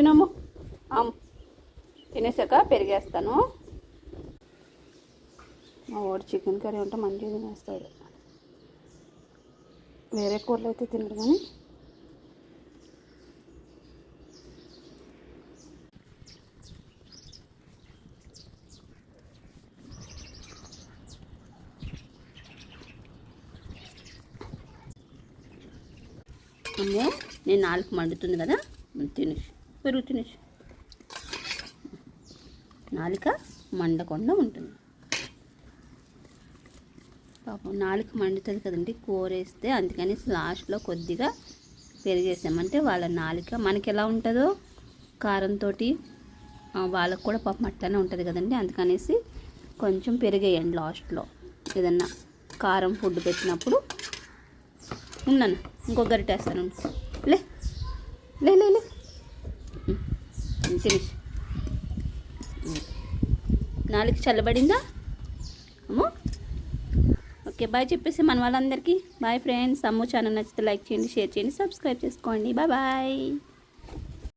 తినము తినేసాక పెరిగేస్తాను. మా వాడు చికెన్ కర్రీ ఉంటే మంచిగా తినేస్తాడు. వేరే కూరలు అయితే తినడు కానీ అమ్మో నేను నాలుగు మండుతుంది కదా, తినేసి పెరుగు తినేసి నాలుక మండకుండా ఉంటుంది. పాపం నాలుక మండుతుంది కదండి కూర వేస్తే, అందుకని లాస్ట్లో కొద్దిగా పెరిగేసామంటే వాళ్ళ నాలుక మనకి ఎలా ఉంటుందో కారంతో వాళ్ళకు కూడా పాపం అట్లనే ఉంటుంది కదండి. అందుకనేసి కొంచెం పెరిగేయండి లాస్ట్లో. ఏదన్నా కారం ఫుడ్ పెట్టినప్పుడు ఉన్నాను ఇంకో గరిటేస్తాను. లే లే లే లే తినేసి. నాలుగు చల్లబడిందా అమ్మో. ఓకే బాయ్ చెప్పేసి మన వాళ్ళందరికీ బాయ్ ఫ్రెండ్స్. అమ్ము ఛానల్ నచ్చితే లైక్ చేయండి, షేర్ చేయండి, సబ్స్క్రైబ్ చేసుకోండి. Bye bye.